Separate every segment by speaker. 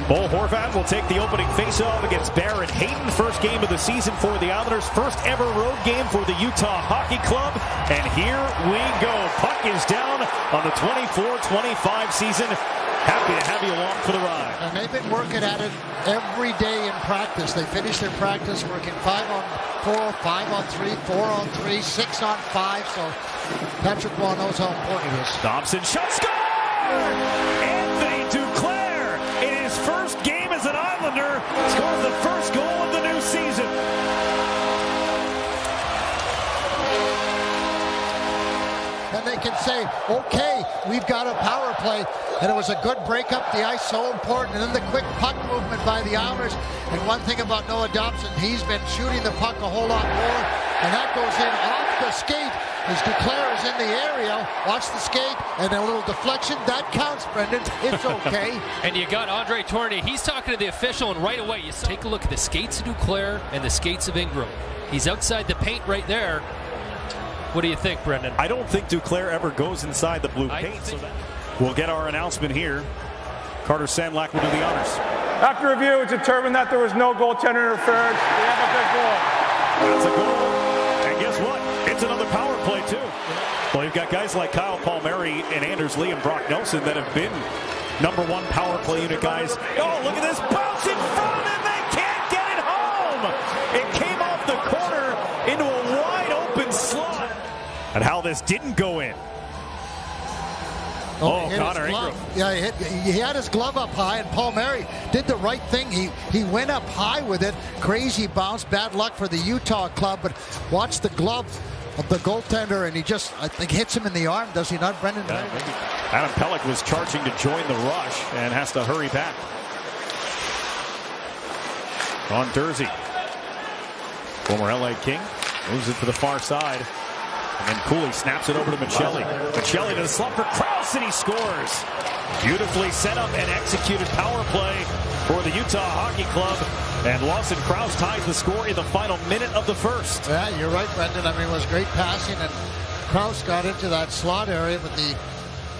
Speaker 1: Bo Horvat will take the opening faceoff against Barrett Hayton. First game of the season for the Islanders. First ever road game for the Utah Hockey Club. And here we go. Puck is down on the 24-25 season. Happy to have you along for the ride.
Speaker 2: And they've been working at it every day in practice. They finish their practice working 5-on-4, 5-on-3, 4-on-3, 6-on-5. So Patrick Waugh knows how important it is.
Speaker 1: Thompson shot, score! Anthony Duclair, in his first game as an Islander, scores the first goal of the new season.
Speaker 2: And they can say, okay, we've got a power play. And it was a good break up the ice, so important. And then the quick puck movement by the Islanders. And one thing about Noah Dobson, he's been shooting the puck a whole lot more. And that goes in off the skate as Duclair is in the area. Watch the skate and a little deflection. That counts, Brendan. It's okay.
Speaker 3: And you got Andre Tournier. He's talking to the official, and right away you take a look at the skates of Duclair and the skates of Ingram. He's outside the paint right there. What do you think, Brendan?
Speaker 1: I don't think Duclair ever goes inside the blue paint. So we'll get our announcement here. Carter Sandlack will do the honors.
Speaker 4: After review, it's determined that there was no goaltender interference. We have a good goal.
Speaker 1: That's a goal. And guess what? It's another power play, too. Well, you've got guys like Kyle Palmieri and Anders Lee and Brock Nelson that have been #1 power play unit guys. Oh, look at this bounce in front, and they can't get it home. It came off the corner into a wide open slot. And how this didn't go in. Oh, Connor Ingram.
Speaker 2: Yeah, he had his glove up high, and Palmieri did the right thing. He went up high with it. Crazy bounce. Bad luck for the Utah club, but watch the glove of the goaltender, and he just, I think, hits him in the arm. Does he not, Brendan?
Speaker 1: Yeah, Adam Pelech was charging to join the rush and has to hurry back. On Dursey. Former LA King moves it to the far side. And then Cooley snaps it over to Michelli. Michelli to the slump for Krause, and he scores. Beautifully set up and executed power play for the Utah Hockey Club. And Lawson Krause ties the score in the final minute of the first.
Speaker 2: Yeah, you're right, Brendan. I mean, it was great passing, and Krause got into that slot area, but the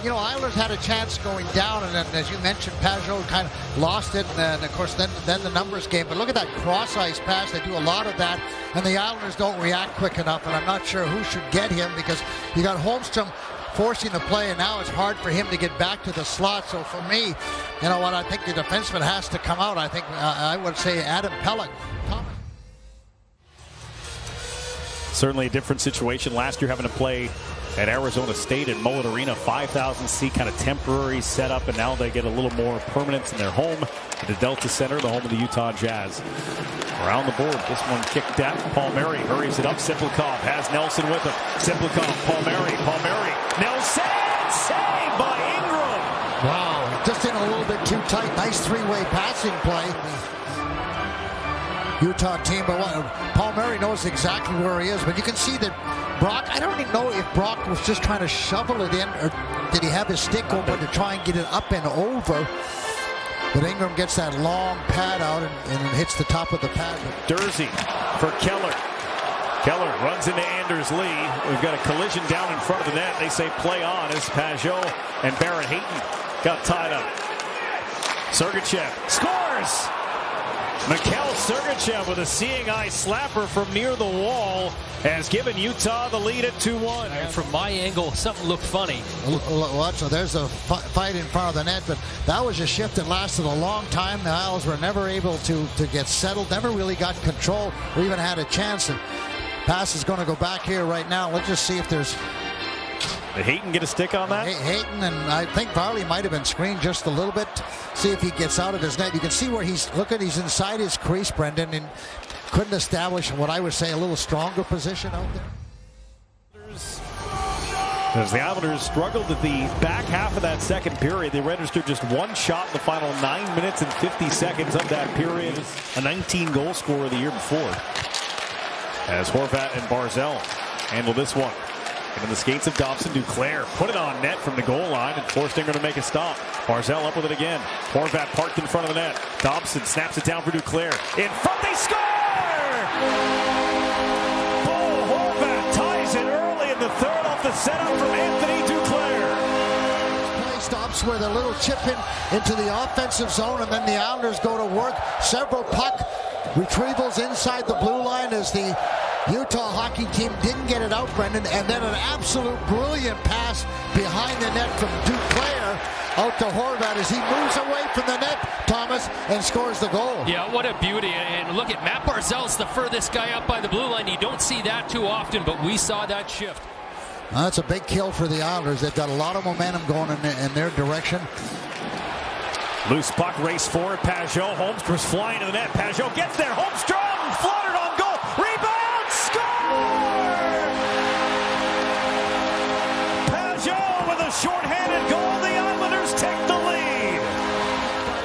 Speaker 2: Islanders had a chance going down, and then, as you mentioned, Pajot kind of lost it, and of course, then the numbers game. But look at that cross-ice pass. They do a lot of that, and the Islanders don't react quick enough, and I'm not sure who should get him, because you got Holmstrom forcing the play, and now it's hard for him to get back to the slot. So for me, you know what, I think the defenseman has to come out. I think I would say Adam Pelech.
Speaker 1: Certainly a different situation last year, having to play at Arizona State and Mullet Arena, 5,000 seat kind of temporary setup, and now they get a little more permanence in their home at the Delta Center, the home of the Utah Jazz. Around the board, this one kicked at Palmieri, hurries it up. Simplikov has Nelson with him. Simplikov, Palmieri, Nelson, saved by Ingram.
Speaker 2: Wow, just in a little bit too tight. Nice three-way passing play. Utah team, but Palmieri knows exactly where he is, but you can see that Brock, I don't even know if Brock was just trying to shovel it in, or did he have his stick open to try and get it up and over. But Ingram gets that long pad out and it hits the top of the pad.
Speaker 1: Dursey for Keller. Keller runs into Anders Lee. We've got a collision down in front of the net. They say play on as Pajot and Barrett Hayton got tied up. Sergachev scores! Mikhail Sergachev with a seeing eye slapper from near the wall has given Utah the lead at 2-1.
Speaker 3: And from my angle, something looked funny.
Speaker 2: Watch, so there's a fight in front of the net, but that was a shift that lasted a long time. The Isles were never able to get settled, never really got control or even had a chance. And pass is going to go back here right now. Let's just see if there's...
Speaker 1: Did Hayton get a stick on that?
Speaker 2: Hayton, and I think Varley might have been screened just a little bit. See if he gets out of his net. You can see where he's inside his crease, Brendan, and couldn't establish what I would say a little stronger position out there.
Speaker 1: As the Islanders struggled at the back half of that second period, they registered just one shot in the final 9 minutes and 50 seconds of that period. A 19-goal scorer the year before. As Horvat and Barzal handle this one. And in the skates of Dobson, Duclair put it on net from the goal line and forced Ingram to make a stop. Barzal up with it again. Horvat parked in front of the net. Dobson snaps it down for Duclair. In front, they score! Bo Horvat ties it early in the third off the setup from Anthony Duclair.
Speaker 2: Play stops stops with a little chip into the offensive zone, and then the Islanders go to work. Several puck retrievals inside the blue line as the Utah hockey team didn't get it out, Brendan, and then an absolute brilliant pass behind the net from Duclair out to Horvat as he moves away from the net, Thomas, and scores the goal.
Speaker 3: Yeah, what a beauty. And look at Matt Barzal's the furthest guy up by the blue line. You don't see that too often, but we saw that shift.
Speaker 2: That's a big kill for the Islanders. They've got a lot of momentum going in their direction.
Speaker 1: Loose puck, race forward. Pajot, Holmstrom's flying to the net. Pajot gets there. Holmstrom floated on goal. Rebound, score! Pajot with a shorthanded goal. The Islanders take the lead.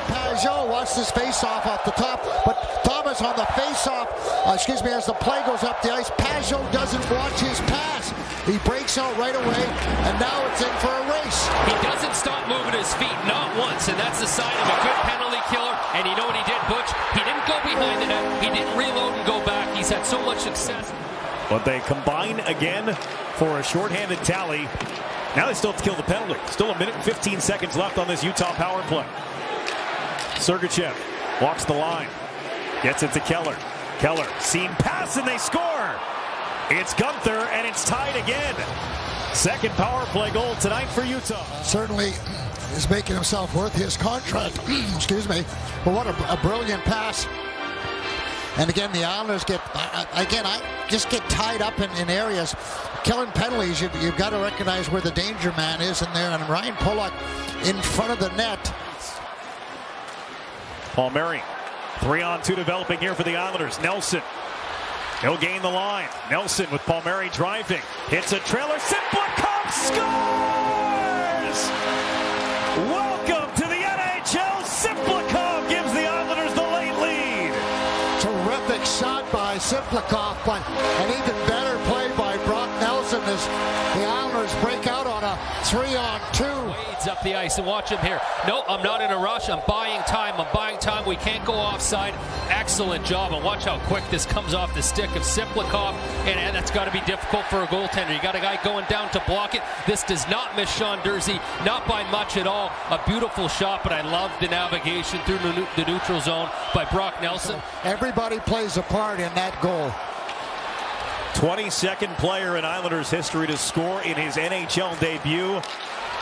Speaker 2: Pajot wants this face-off off the top, but Thomas on the face-off, as the play goes up the ice, Pajot doesn't watch his pass. He breaks out right away, and now it's in for a race.
Speaker 3: He doesn't stop moving his feet, not once, and that's the sign of a good penalty killer. And you know what he did, Butch? He didn't go behind the net. He didn't reload and go back. He's had so much success.
Speaker 1: But they combine again for a shorthanded tally. Now they still have to kill the penalty. Still a minute and 15 seconds left on this Utah power play. Sergachev walks the line. Gets it to Keller. Keller, seam pass, and they score. It's Guenther, and it's tied again. Second power play goal tonight for Utah.
Speaker 2: Certainly is making himself worth his contract. Excuse me. But what a brilliant pass. And again, the Islanders I just get tied up in areas. Killing penalties, you've got to recognize where the danger man is in there. And Ryan Pulock in front of the net.
Speaker 1: Palmieri, 3-on-2 developing here for the Islanders. Nelson. He'll gain the line. Nelson with Palmieri driving. Hits a trailer. Simplikov scores! Welcome to the NHL. Simplikov gives the Islanders the late lead.
Speaker 2: Terrific shot by Simplikov, but an even better play by Brock Nelson as the Islanders break out on a 3-on-2.
Speaker 3: Wade's up the ice, and watch him here. No, I'm not in a rush. I'm buying time. We can't go offside. Excellent job. And watch how quick this comes off the stick of Simplikov. And that's got to be difficult for a goaltender. You got a guy going down to block it. This does not miss Sean Durzi, not by much at all. A beautiful shot, but I love the navigation through the neutral zone by Brock Nelson.
Speaker 2: Everybody plays a part in that goal.
Speaker 1: 22nd player in Islanders history to score in his NHL debut.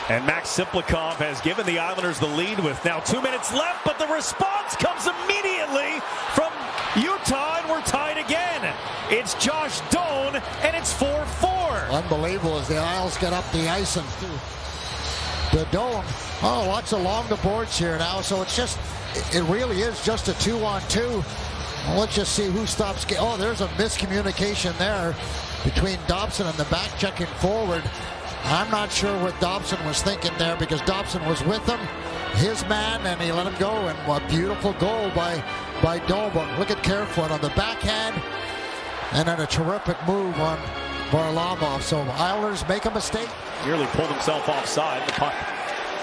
Speaker 1: And Max Simplikov has given the Islanders the lead with now 2 minutes left, but the response comes immediately from Utah, and we're tied again. It's Josh Doan, and it's 4-4.
Speaker 2: Unbelievable as the Isles get up the ice and the Doan. Oh, lots along the boards here now, so it really is just a 2-on-2. Well, let's just see who stops. Oh, there's a miscommunication there between Dobson and the back checking forward. I'm not sure what Dobson was thinking there because Dobson was with him, his man, and he let him go. And a beautiful goal by Doan. But look at Kerfoot on the backhand, and then a terrific move on Varlamov. So Islanders make a mistake.
Speaker 1: Nearly pulled himself offside. The puck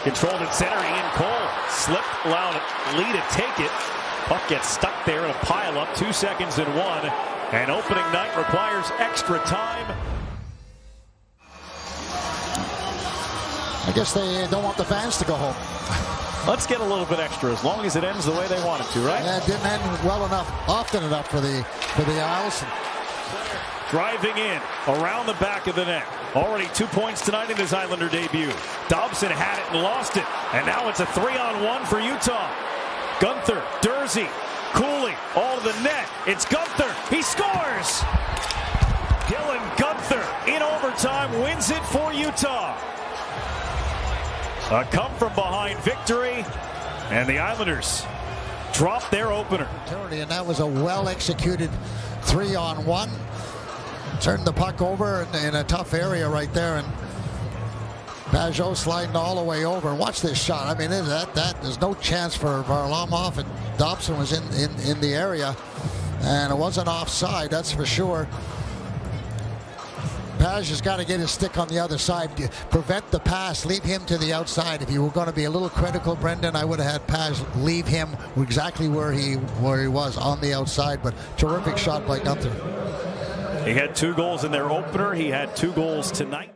Speaker 1: controlled at center. Ian Cole slipped, allowed Lee to take it. Puck gets stuck there in a pile-up. 2 seconds and 1. And opening night requires extra time.
Speaker 2: I guess they don't want the fans to go home.
Speaker 1: Let's get a little bit extra, as long as it ends the way they want it to, right?
Speaker 2: Yeah, it didn't end well enough, often enough for the Isles.
Speaker 1: Driving in, around the back of the net. Already 2 points tonight in his Islander debut. Dobson had it and lost it, and now it's a 3-on-1 for Utah. Guenther, Durzi, Cooley, all to the net. It's Guenther, he scores! Dylan Guenther in overtime wins it for Utah. A come-from-behind victory, and the Islanders drop their opener.
Speaker 2: And that was a well-executed 3-on-1. Turned the puck over in a tough area right there, and Pajot sliding all the way over. Watch this shot. I mean, there's no chance for Varlamov, and Dobson was in the area, and it wasn't offside, that's for sure. Paj has got to get his stick on the other side, prevent the pass, leave him to the outside. If you were going to be a little critical, Brendan, I would have had Paj leave him exactly where he was, on the outside. But terrific shot by Guenther.
Speaker 1: He had 2 goals in their opener. He had 2 goals tonight.